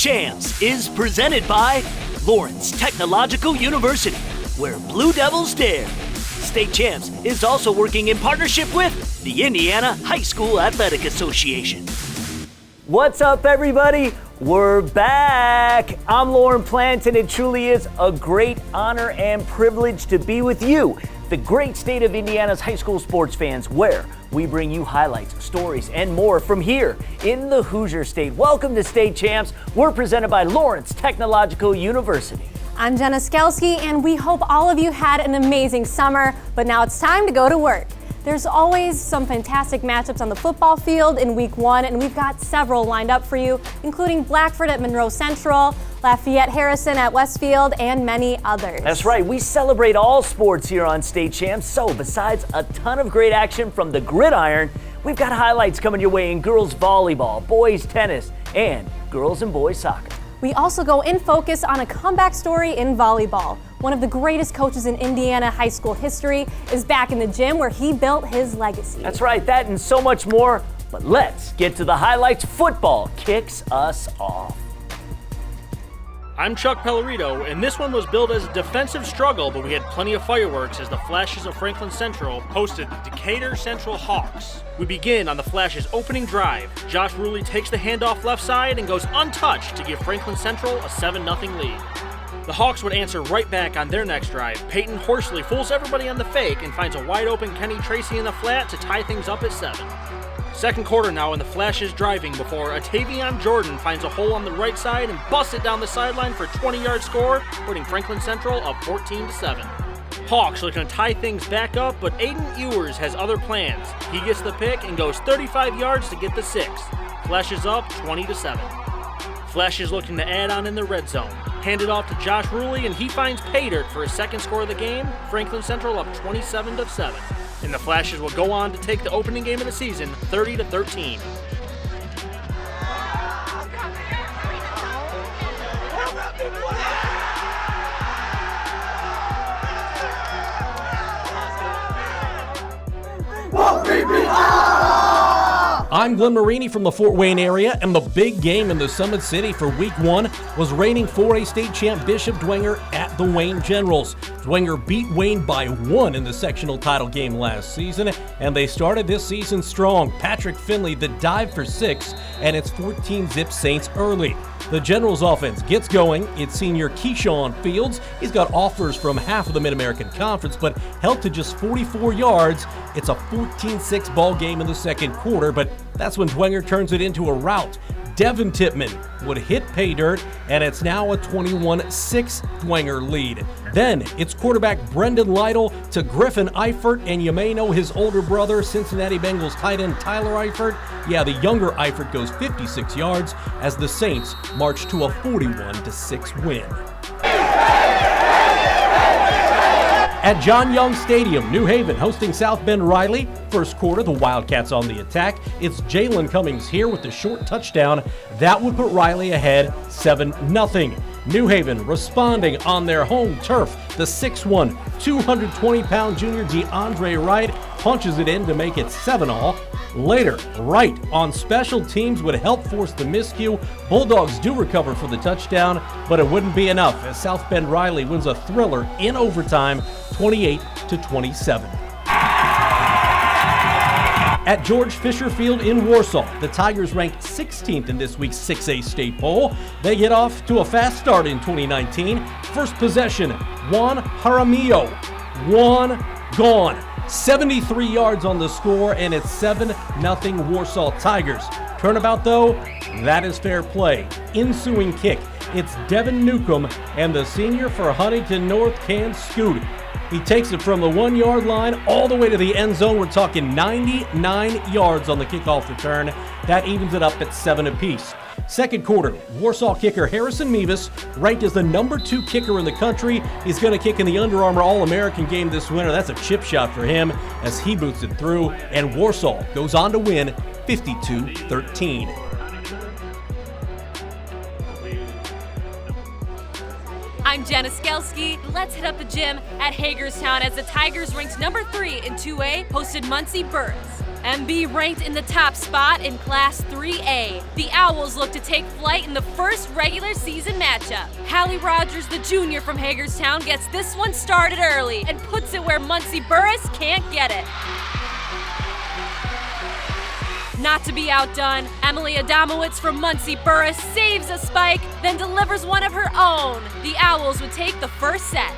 CHAMPS is presented by Lawrence Technological University, where Blue Devils dare. State Champs is also working in partnership with the Indiana High School Athletic Association. What's up, everybody? We're back. I'm Lauren Plant, and it truly is a great honor and privilege to be with you, the great state of Indiana's high school sports fans, where we bring you highlights, stories, and more from here in the Hoosier State. Welcome to State Champs. We're presented by Lawrence Technological University. I'm Jenna Skelski, and we hope all of you had an amazing summer, but now it's time to go to work. There's always some fantastic matchups on the football field in week one, and we've got several lined up for you, including Blackford at Monroe Central, Lafayette Harrison at Westfield, and many others. That's right, we celebrate all sports here on State Champs, so besides a ton of great action from the gridiron, we've got highlights coming your way in girls volleyball, boys tennis, and girls and boys soccer. We also go in focus on a comeback story in volleyball. One of the greatest coaches in Indiana high school history is back in the gym where he built his legacy. That's right, that and so much more. But let's get to the highlights. Football kicks us off. I'm Chuck Pellerito, and this one was billed as a defensive struggle, but we had plenty of fireworks as the Flashes of Franklin Central hosted the Decatur Central Hawks. We begin on the Flashes' opening drive. Josh Ruley takes the handoff left side and goes untouched to give Franklin Central a 7-0 lead. The Hawks would answer right back on their next drive. Peyton Horsley fools everybody on the fake and finds a wide-open Kenny Tracy in the flat to tie things up at 7. Second quarter now, and the Flashes driving before Atavion Jordan finds a hole on the right side and busts it down the sideline for a 20-yard score, putting Franklin Central up 14-7. Hawks looking to tie things back up, but Aiden Ewers has other plans. He gets the pick and goes 35 yards to get the 6. Flashes up 20-7. Flashes looking to add on in the red zone. Handed off to Josh Ruley, and he finds pay dirt for his second score of the game. Franklin Central up 27-7. And the Flashes will go on to take the opening game of the season 30-13. I'm Glenn Marini from the Fort Wayne area, and the big game in the Summit City for week one was reigning 4A state champ Bishop Dwenger at the Wayne Generals. Dwenger beat Wayne by 1 in the sectional title game last season, and they started this season strong. Patrick Finley, the dive for 6, and it's 14-zip Saints early. The Generals offense gets going. It's senior Keyshawn Fields. He's got offers from half of the Mid-American Conference, but held to just 44 yards. It's a 14-6 ball game in the second quarter, but that's when Dwenger turns it into a rout. Devin Tippman would hit pay dirt, and it's now a 21-6 Dwenger lead. Then it's quarterback Brendan Lytle to Griffin Eifert, and you may know his older brother, Cincinnati Bengals tight end Tyler Eifert. Yeah, the younger Eifert goes 56 yards as the Saints march to a 41-6 win. At John Young Stadium, New Haven hosting South Bend Riley. First quarter, the Wildcats on the attack. It's Jalen Cummings here with the short touchdown. That would put Riley ahead 7-0. New Haven responding on their home turf. The 6'1", 220-pound junior DeAndre Wright punches it in to make it 7-all. Later, Wright on special teams would help force the miscue. Bulldogs do recover for the touchdown, but it wouldn't be enough as South Bend Riley wins a thriller in overtime, 28-27. At George Fisher Field in Warsaw, the Tigers ranked 16th in this week's 6A state poll. They get off to a fast start in 2019. First possession, Juan Jaramillo. Juan gone. 73 yards on the score, and it's 7-0 Warsaw Tigers. Turnabout, though, that is fair play. Ensuing kick, it's Devin Newcomb, and the senior for Huntington North can scoot. He takes it from the 1-yard line all the way to the end zone. We're talking 99 yards on the kickoff return. That evens it up at 7 apiece. Second quarter, Warsaw kicker Harrison Mevis, ranked as the number 2 kicker in the country. He's going to kick in the Under Armour All-American game this winter. That's a chip shot for him as he boots it through, and Warsaw goes on to win 52-13. I'm Jenna Skelski. Let's hit up the gym at Hagerstown as the Tigers, ranked number 3 in 2A, hosted Muncie Burns. MB ranked in the top spot in Class 3A. The Owls look to take flight in the first regular season matchup. Hallie Rogers, the junior from Hagerstown, gets this one started early and puts it where Muncie Burris can't get it. Not to be outdone, Emily Adamowitz from Muncie Burris saves a spike, then delivers one of her own. The Owls would take the first set.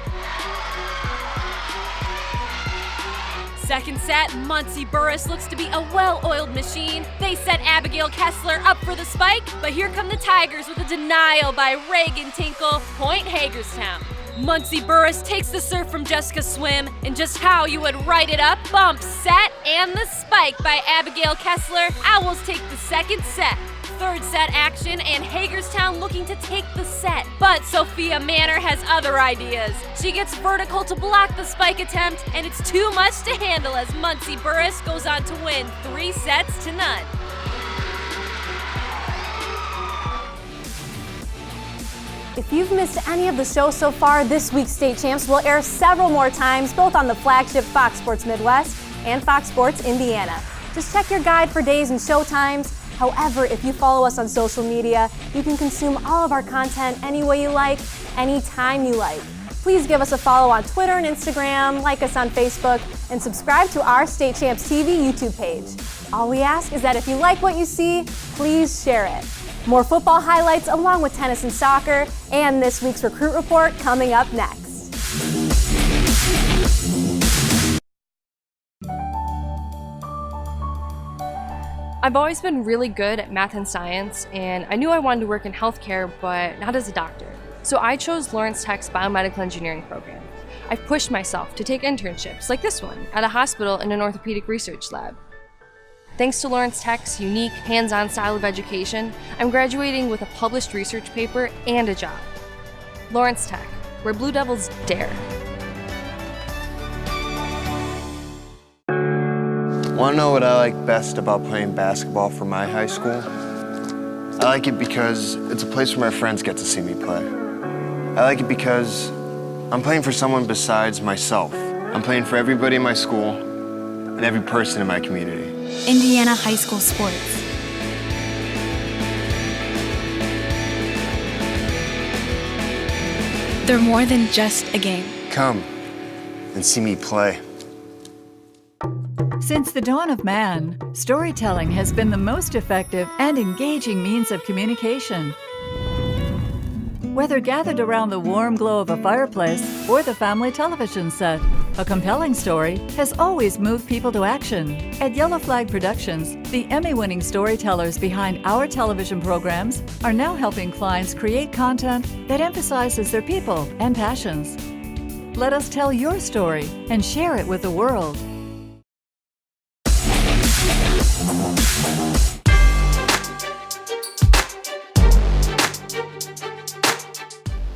Second set, Muncie Burris looks to be a well-oiled machine. They set Abigail Kessler up for the spike, but here come the Tigers with a denial by Reagan Tinkle, point Hagerstown. Muncie Burris takes the serve from Jessica Swim, and just how you would write it up, bump, set, and the spike by Abigail Kessler. Owls take the second set. Third set action, and Hagerstown looking to take the set. But Sophia Manor has other ideas. She gets vertical to block the spike attempt, and it's too much to handle as Muncie Burris goes on to win 3-0. If you've missed any of the show so far, this week's State Champs will air several more times, both on the flagship Fox Sports Midwest and Fox Sports Indiana. Just check your guide for days and show times. However, if you follow us on social media, you can consume all of our content any way you like, anytime you like. Please give us a follow on Twitter and Instagram, like us on Facebook, and subscribe to our State Champs TV YouTube page. All we ask is that if you like what you see, please share it. More football highlights along with tennis and soccer, and this week's recruit report coming up next. I've always been really good at math and science, and I knew I wanted to work in healthcare, but not as a doctor. So I chose Lawrence Tech's biomedical engineering program. I've pushed myself to take internships, like this one, at a hospital in an orthopedic research lab. Thanks to Lawrence Tech's unique, hands-on style of education, I'm graduating with a published research paper and a job. Lawrence Tech, where Blue Devils dare. Want to know what I like best about playing basketball for my high school? I like it because it's a place where my friends get to see me play. I like it because I'm playing for someone besides myself. I'm playing for everybody in my school and every person in my community. Indiana high school sports. They're more than just a game. Come and see me play. Since the dawn of man, storytelling has been the most effective and engaging means of communication. Whether gathered around the warm glow of a fireplace or the family television set, a compelling story has always moved people to action. At Yellow Flag Productions, the Emmy-winning storytellers behind our television programs are now helping clients create content that emphasizes their people and passions. Let us tell your story and share it with the world.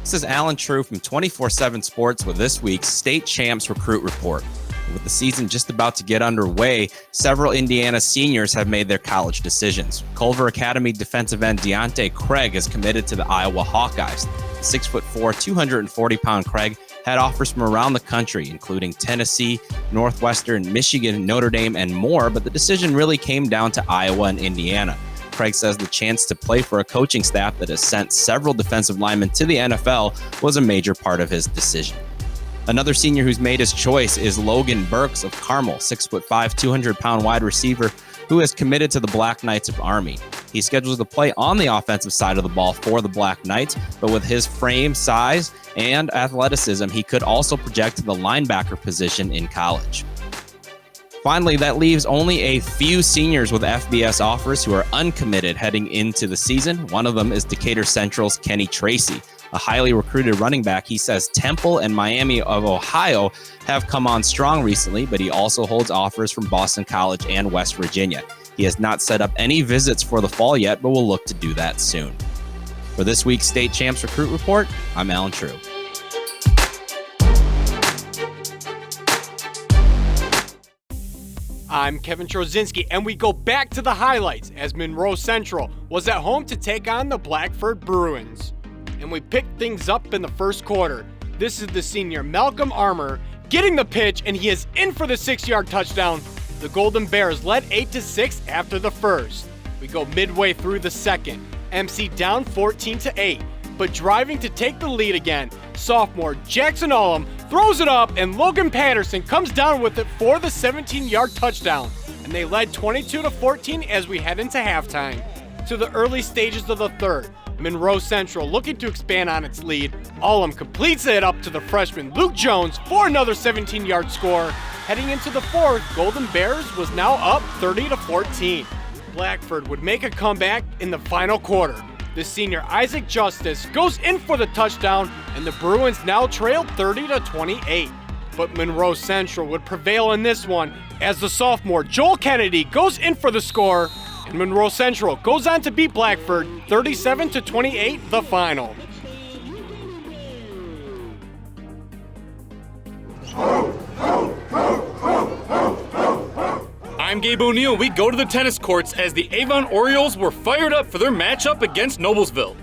This is Alan True from 24/7 Sports with this week's State Champs Recruit Report. With the season just about to get underway, several Indiana seniors have made their college decisions. Culver Academy defensive end Deontay Craig is committed to the Iowa Hawkeyes. The 6'4", 240-pound Craig had offers from around the country, including Tennessee, Northwestern, Michigan, Notre Dame, and more, but the decision really came down to Iowa and Indiana. Craig says the chance to play for a coaching staff that has sent several defensive linemen to the NFL was a major part of his decision. Another senior who's made his choice is Logan Burks of Carmel, 6'5", 200-pound wide receiver who is committed to the Black Knights of Army. He's scheduled to play on the offensive side of the ball for the Black Knights, but with his frame, size, and athleticism, he could also project to the linebacker position in college. Finally, that leaves only a few seniors with FBS offers who are uncommitted heading into the season. One of them is Decatur Central's Kenny Tracy, a highly recruited running back. He says Temple and Miami of Ohio have come on strong recently, but he also holds offers from Boston College and West Virginia. He has not set up any visits for the fall yet, but will look to do that soon. For this week's State Champs Recruit Report, I'm Alan True. I'm Kevin Trozinski, and we go back to the highlights as Monroe Central was at home to take on the Blackford Bruins. And we picked things up in the first quarter. This is the senior Malcolm Armour getting the pitch, and he is in for the 6-yard touchdown. The Golden Bears led 8-6 after the first. We go midway through the second. MC down 14-8, but driving to take the lead again. Sophomore Jackson Ullum throws it up, and Logan Patterson comes down with it for the 17-yard touchdown. And they led 22-14 as we head into halftime. To the early stages of the third, Monroe Central looking to expand on its lead. Ullum completes it up to the freshman Luke Jones for another 17-yard score. Heading into the fourth, Golden Bears was now up 30-14. Blackford would make a comeback in the final quarter. The senior Isaac Justice goes in for the touchdown, and the Bruins now trail 30-28. But Monroe Central would prevail in this one as the sophomore Joel Kennedy goes in for the score, and Monroe Central goes on to beat Blackford 37-28, the final. I'm Gabe O'Neill. We go to the tennis courts as the Avon Orioles were fired up for their matchup against Noblesville.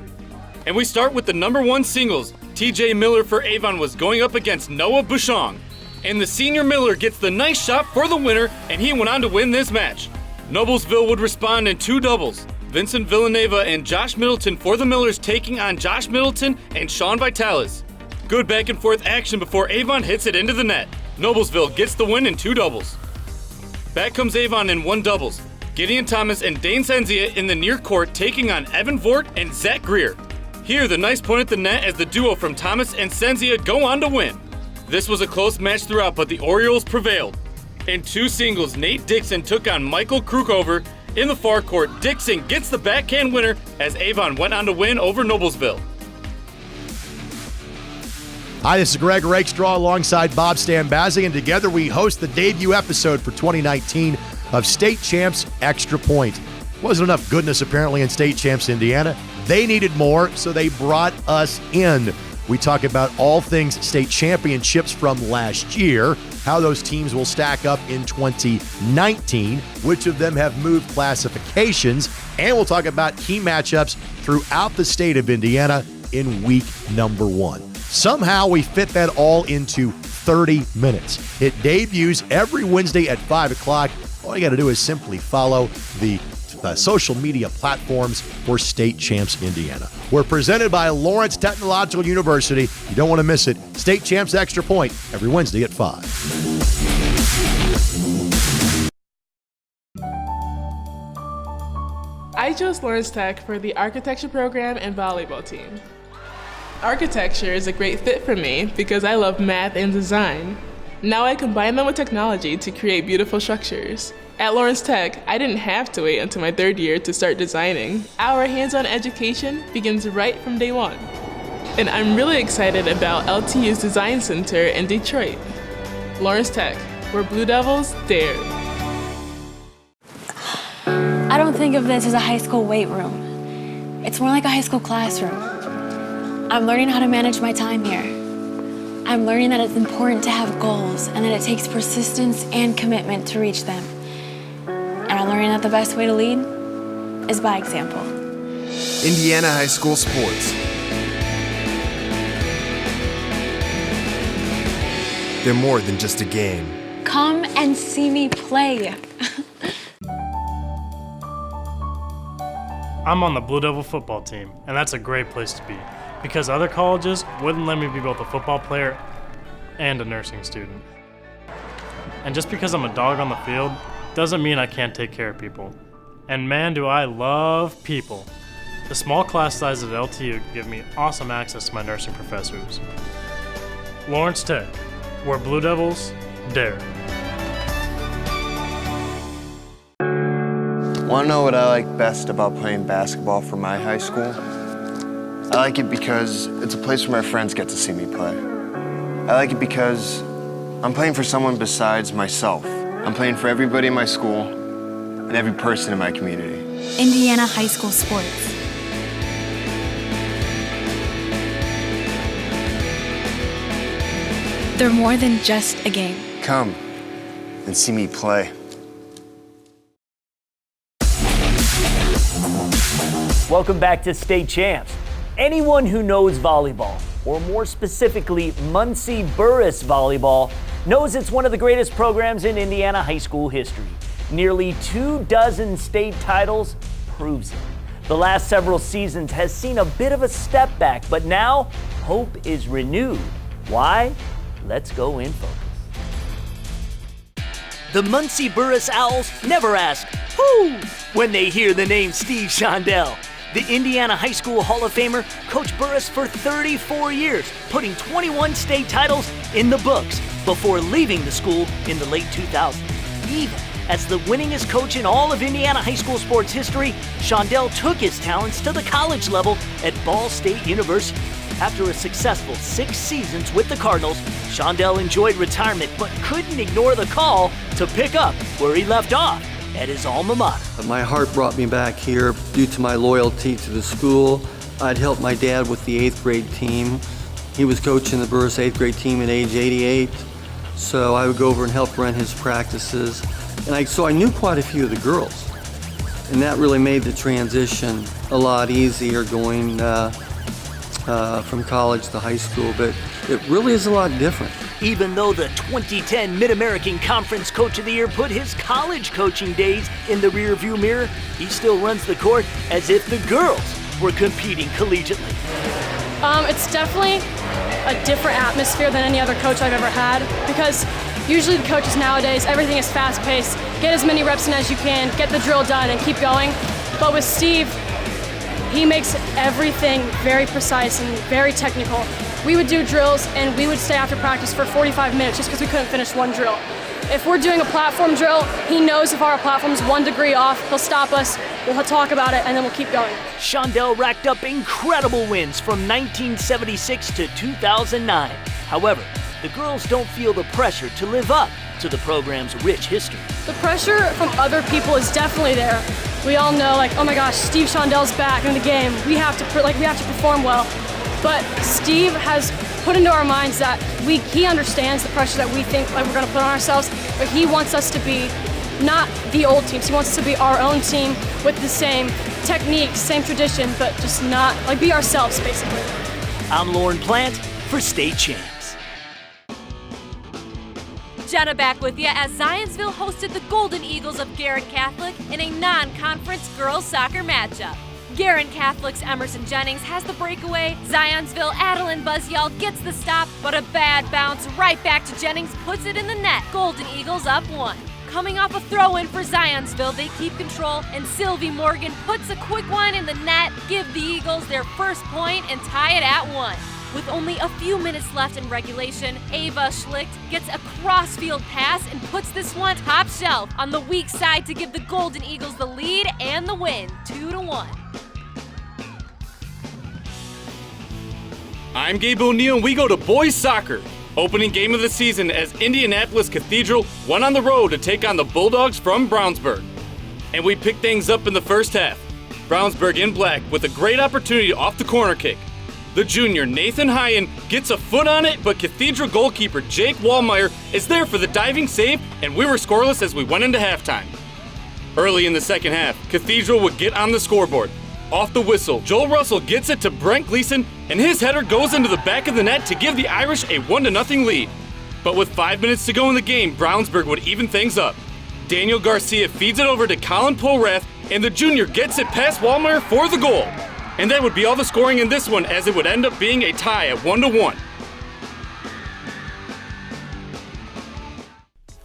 And we start with the number one singles. TJ Miller for Avon was going up against Noah Bouchong. And the senior Miller gets the nice shot for the winner, and he went on to win this match. Noblesville would respond in two doubles. Vincent Villanueva and Josh Middleton for the Millers taking on Josh Middleton and Sean Vitalis. Good back and forth action before Avon hits it into the net. Noblesville gets the win in two doubles. Back comes Avon in one doubles. Gideon Thomas and Dane Senzia in the near court taking on Evan Vort and Zach Greer. Here, the nice point at the net as the duo from Thomas and Senzia go on to win. This was a close match throughout, but the Orioles prevailed. In two singles, Nate Dixon took on Michael Krukover. In the far court, Dixon gets the backhand winner as Avon went on to win over Noblesville. Hi, this is Greg Rakestraw alongside Bob Stambazzi, and together we host the debut episode for 2019 of State Champs Extra Point. Wasn't enough goodness apparently in State Champs Indiana. They needed more, so they brought us in. We talk about all things state championships from last year, how those teams will stack up in 2019, which of them have moved classifications, and we'll talk about key matchups throughout the state of Indiana in week number 1. Somehow we fit that all into 30 minutes. It debuts every Wednesday at 5 o'clock. All you got to do is simply follow the social media platforms for State Champs Indiana. We're presented by Lawrence Technological University. You don't want to miss it. State Champs Extra Point every Wednesday at 5. I chose Lawrence Tech for the architecture program and volleyball team. Architecture is a great fit for me because I love math and design. Now I combine them with technology to create beautiful structures. At Lawrence Tech, I didn't have to wait until my third year to start designing. Our hands-on education begins right from day one. And I'm really excited about LTU's Design Center in Detroit. Lawrence Tech, where Blue Devils dare. I don't think of this as a high school weight room. It's more like a high school classroom. I'm learning how to manage my time here. I'm learning that it's important to have goals and that it takes persistence and commitment to reach them. And I'm learning that the best way to lead is by example. Indiana High School Sports. They're more than just a game. Come and see me play. I'm on the Blue Devil football team, and that's a great place to be because other colleges wouldn't let me be both a football player and a nursing student. And just because I'm a dog on the field doesn't mean I can't take care of people. And man, do I love people. The small class size at LTU give me awesome access to my nursing professors. Lawrence Tech, where Blue Devils dare. Want to know what I like best about playing basketball for my high school? I like it because it's a place where my friends get to see me play. I like it because I'm playing for someone besides myself. I'm playing for everybody in my school and every person in my community. Indiana High School Sports. They're more than just a game. Come and see me play. Welcome back to State Champs. Anyone who knows volleyball, or more specifically Muncie Burris volleyball, knows it's one of the greatest programs in Indiana high school history. Nearly 24 state titles proves it. The last several seasons has seen a bit of a step back, but now hope is renewed. Why? Let's go in focus. The Muncie Burris Owls never ask, who, when they hear the name Steve Shondell. The Indiana High School Hall of Famer coached Burris for 34 years, putting 21 state titles in the books before leaving the school in the late 2000s. Even as the winningest coach in all of Indiana high school sports history, Shondell took his talents to the college level at Ball State University. After a successful 6 seasons with the Cardinals, Shondell enjoyed retirement but couldn't ignore the call to pick up where he left off at his alma mater. My heart brought me back here due to my loyalty to the school. I'd helped my dad with the 8th grade team. He was coaching the Burris 8th grade team at age 88, so I would go over and help run his practices. So I knew quite a few of the girls, and that really made the transition a lot easier going from college to high school, but it really is a lot different. Even though the 2010 Mid-American Conference Coach of the Year put his college coaching days in the rearview mirror, he still runs the court as if the girls were competing collegiately. It's definitely a different atmosphere than any other coach I've ever had, because usually the coaches nowadays, everything is fast-paced. Get as many reps in as you can, get the drill done, and keep going. But with Steve, he makes everything very precise and very technical. We would do drills and we would stay after practice for 45 minutes just because we couldn't finish one drill. If we're doing a platform drill, he knows if our platform's 1 degree off, he'll stop us, we'll talk about it, and then we'll keep going. Shondell racked up incredible wins from 1976 to 2009. However, the girls don't feel the pressure to live up to the program's rich history. The pressure from other people is definitely there. We all know, oh my gosh, Steve Shondell's back in the game. We have to perform well. But Steve has put into our minds that he understands the pressure that we think we're going to put on ourselves, but he wants us to be not the old teams. He wants us to be our own team with the same techniques, same tradition, but just not, be ourselves, basically. I'm Lauren Plant for State Champs. Jenna back with you as Zionsville hosted the Golden Eagles of Garrett Catholic in a non-conference girls soccer matchup. Garrett Catholic's Emerson Jennings has the breakaway. Zionsville Adeline Buzzyall gets the stop, but a bad bounce right back to Jennings puts it in the net. Golden Eagles up 1. Coming off a throw-in for Zionsville, they keep control, and Sylvie Morgan puts a quick one in the net, give the Eagles their first point, and tie it at 1. With only a few minutes left in regulation, Ava Schlicht gets a cross-field pass and puts this one top shelf on the weak side to give the Golden Eagles the lead and the win, 2-1. I'm Gabe O'Neill, and we go to boys soccer. Opening game of the season as Indianapolis Cathedral went on the road to take on the Bulldogs from Brownsburg. And we picked things up in the first half. Brownsburg in black with a great opportunity off the corner kick. The junior Nathan Hyen gets a foot on it, but Cathedral goalkeeper Jake Wallmeyer is there for the diving save, and we were scoreless as we went into halftime. Early in the second half, Cathedral would get on the scoreboard. Off the whistle, Joel Russell gets it to Brent Gleason, and his header goes into the back of the net to give the Irish a 1-0 lead. But with 5 minutes to go in the game, Brownsburg would even things up. Daniel Garcia feeds it over to Colin Polrath, and the junior gets it past Wallmeyer for the goal. And that would be all the scoring in this one, as it would end up being a tie at 1-1.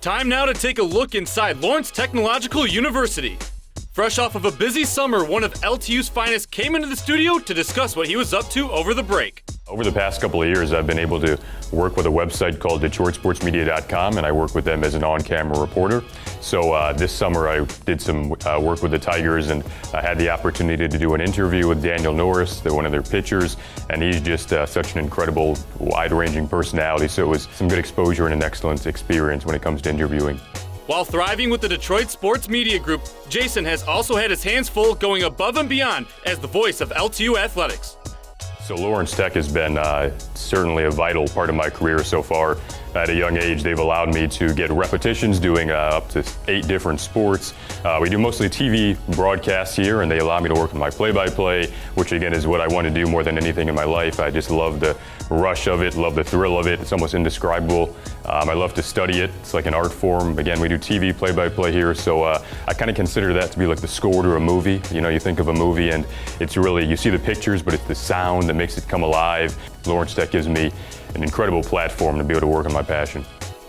Time now to take a look inside Lawrence Technological University. Fresh off of a busy summer, one of LTU's finest came into the studio to discuss what he was up to over the break. Over the past couple of years, I've been able to work with a website called DetroitSportsMedia.com, and I work with them as an on-camera reporter. So this summer, I did some work with the Tigers, and I had the opportunity to do an interview with Daniel Norris, one of their pitchers, and he's just such an incredible, wide-ranging personality. So it was some good exposure and an excellent experience when it comes to interviewing. While thriving with the Detroit Sports Media Group, Jason has also had his hands full going above and beyond as the voice of LTU athletics. So Lawrence Tech has been certainly a vital part of my career so far. at a young age. They've allowed me to get repetitions doing up to 8 different sports. We do mostly TV broadcasts here, and they allow me to work with my play-by-play, which again is what I want to do more than anything in my life. I just love the rush of it, love the thrill of it. It's almost indescribable. I love to study it. It's like an art form. Again, we do TV play-by-play here, so I kind of consider that to be like the score to a movie. You know, you think of a movie and it's really, you see the pictures, but it's the sound that makes it come alive. Lawrence Tech gives me an incredible platform to be able to work on my passion.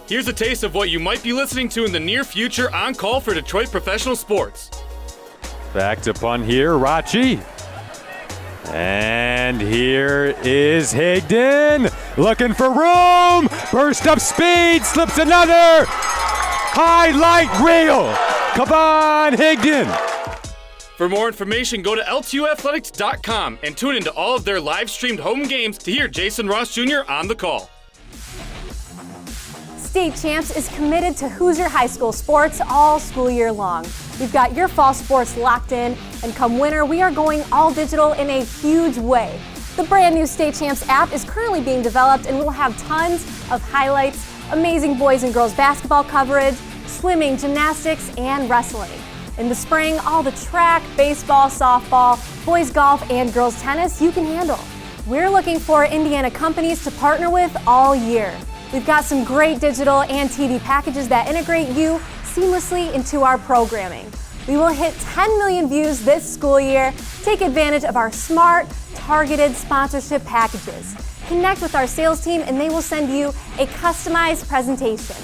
Here's a taste of what you might be listening to in the near future on call for Detroit Professional Sports. Back to punt here, Rachi. And here is Higdon, looking for room, burst up speed, slips another, highlight reel. Come on, Higdon. For more information, go to l2athletics.com and tune into all of their live-streamed home games to hear Jason Ross Jr. on the call. State Champs is committed to Hoosier High School sports all school year long. We've got your fall sports locked in, and come winter, we are going all digital in a huge way. The brand new State Champs app is currently being developed, and we'll have tons of highlights, amazing boys and girls basketball coverage, swimming, gymnastics, and wrestling. In the spring, all the track, baseball, softball, boys golf, and girls tennis you can handle. We're looking for Indiana companies to partner with all year. We've got some great digital and TV packages that integrate you seamlessly into our programming. We will hit 10 million views this school year. Take advantage of our smart, targeted sponsorship packages. Connect with our sales team and they will send you a customized presentation.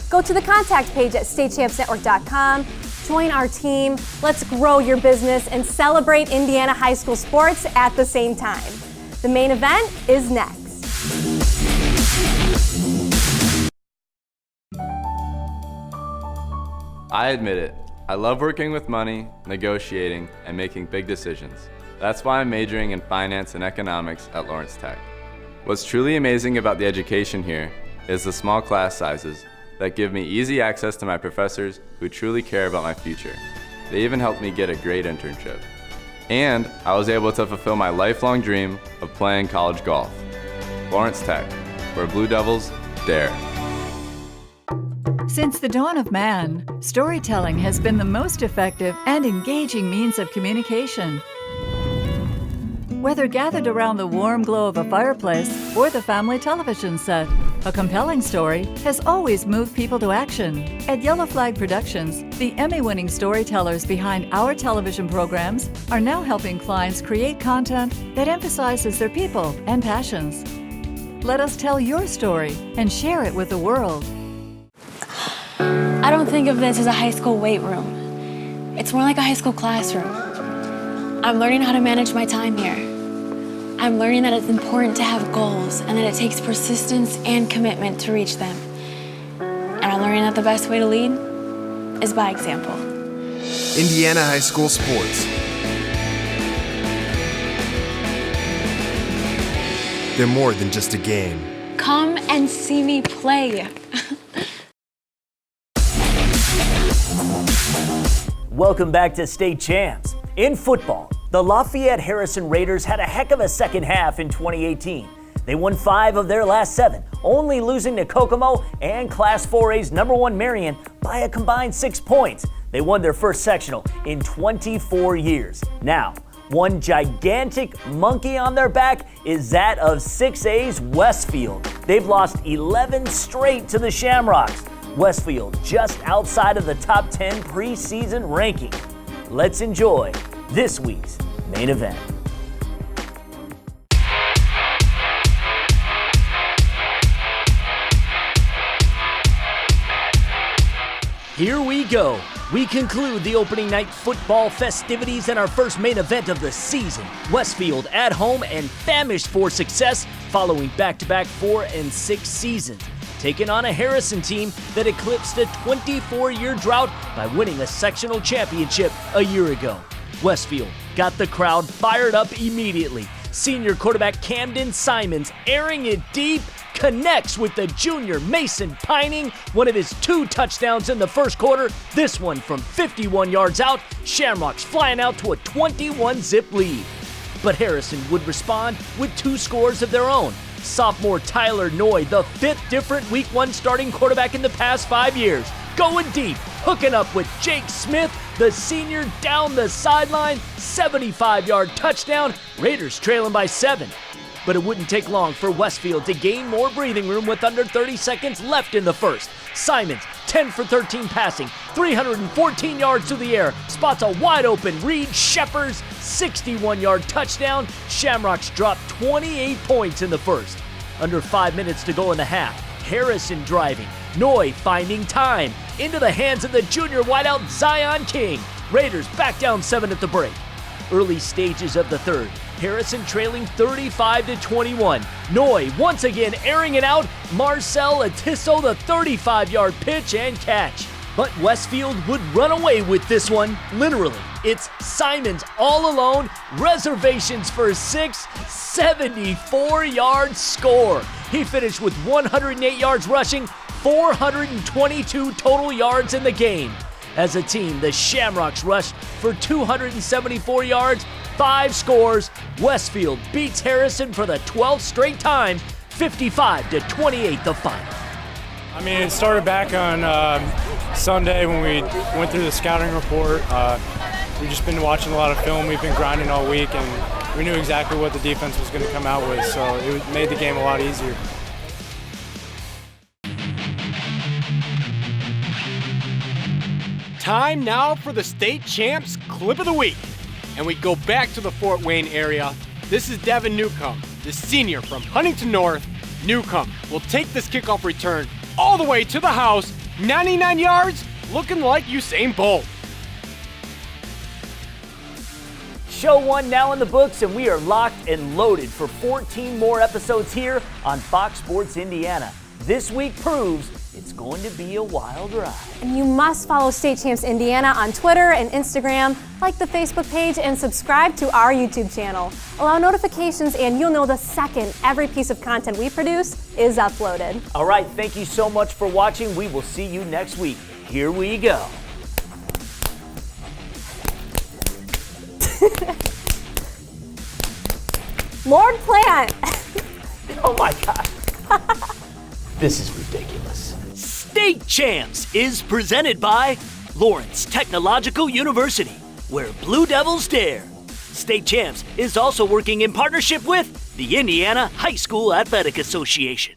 Go to the contact page at statechampsnetwork.com. Join our team. Let's grow your business and celebrate Indiana high school sports at the same time. The main event is next. I admit it. I love working with money, negotiating, and making big decisions. That's why I'm majoring in finance and economics at Lawrence Tech. What's truly amazing about the education here is the small class sizes that give me easy access to my professors who truly care about my future. They even helped me get a great internship. And I was able to fulfill my lifelong dream of playing college golf. Lawrence Tech, where Blue Devils dare. Since the dawn of man, storytelling has been the most effective and engaging means of communication. Whether gathered around the warm glow of a fireplace or the family television set, a compelling story has always moved people to action. At Yellow Flag Productions, the Emmy-winning storytellers behind our television programs are now helping clients create content that emphasizes their people and passions. Let us tell your story and share it with the world. I don't think of this as a high school weight room. It's more like a high school classroom. I'm learning how to manage my time here. I'm learning that it's important to have goals and that it takes persistence and commitment to reach them. And I'm learning that the best way to lead is by example. Indiana high school sports. They're more than just a game. Come and see me play. Welcome back to State Champs. In football, the Lafayette Harrison Raiders had a heck of a second half in 2018. They won 5 of their last 7, only losing to Kokomo and Class 4A's #1 Marion by a combined 6 points. They won their first sectional in 24 years. Now, one gigantic monkey on their back is that of 6A's Westfield. They've lost 11 straight to the Shamrocks. Westfield just outside of the top 10 preseason ranking. Let's enjoy this week's main event. Here we go. We conclude the opening night football festivities and our first main event of the season. Westfield at home and famished for success following back-to-back 4 and 6 seasons, taking on a Harrison team that eclipsed a 24-year drought by winning a sectional championship a year ago. Westfield got the crowd fired up immediately. Senior quarterback Camden Simons, airing it deep, connects with the junior Mason Pining, one of his 2 touchdowns in the first quarter. This one from 51 yards out, Shamrocks flying out to a 21-zip lead. But Harrison would respond with 2 scores of their own. Sophomore Tyler Noy, the 5th different Week 1 starting quarterback in the past 5 years, going deep, hooking up with Jake Smith, the senior, down the sideline, 75-yard touchdown, Raiders trailing by 7. But it wouldn't take long for Westfield to gain more breathing room with under 30 seconds left in the first. Simons, 10 for 13 passing, 314 yards through the air, spots a wide open Reed Shepherd's 61-yard touchdown. Shamrocks dropped 28 points in the first. Under 5 minutes to go in the half. Harrison driving, Noy finding time, into the hands of the junior wideout Zion King. Raiders back down 7 at the break. Early stages of the third. Harrison trailing 35-21. Noy once again airing it out. Marcel Atisso, the 35-yard pitch and catch. But Westfield would run away with this one, literally. It's Simons all alone, reservations for 6, 74-yard score. He finished with 108 yards rushing, 422 total yards in the game. As a team, the Shamrocks rushed for 274 yards, 5 scores. Westfield beats Harrison for the 12th straight time, 55-28 the final. I mean, it started back on Sunday when we went through the scouting report. We've just been watching a lot of film. We've been grinding all week, and we knew exactly what the defense was going to come out with, so it made the game a lot easier. Time now for the State Champs Clip of the Week. And we go back to the Fort Wayne area. This is Devin Newcomb, the senior from Huntington North. Newcomb will take this kickoff return all the way to the house, 99 yards, looking like Usain Bolt. Show 1 now in the books, and we are locked and loaded for 14 more episodes here on Fox Sports Indiana. This week proves it's going to be a wild ride. And you must follow State Champs Indiana on Twitter and Instagram, like the Facebook page, and subscribe to our YouTube channel. Allow notifications, and you'll know the second every piece of content we produce is uploaded. All right, thank you so much for watching. We will see you next week. Here we go. Lord Plant! Oh my God. This is ridiculous. State Champs is presented by Lawrence Technological University, where Blue Devils dare. State Champs is also working in partnership with the Indiana High School Athletic Association.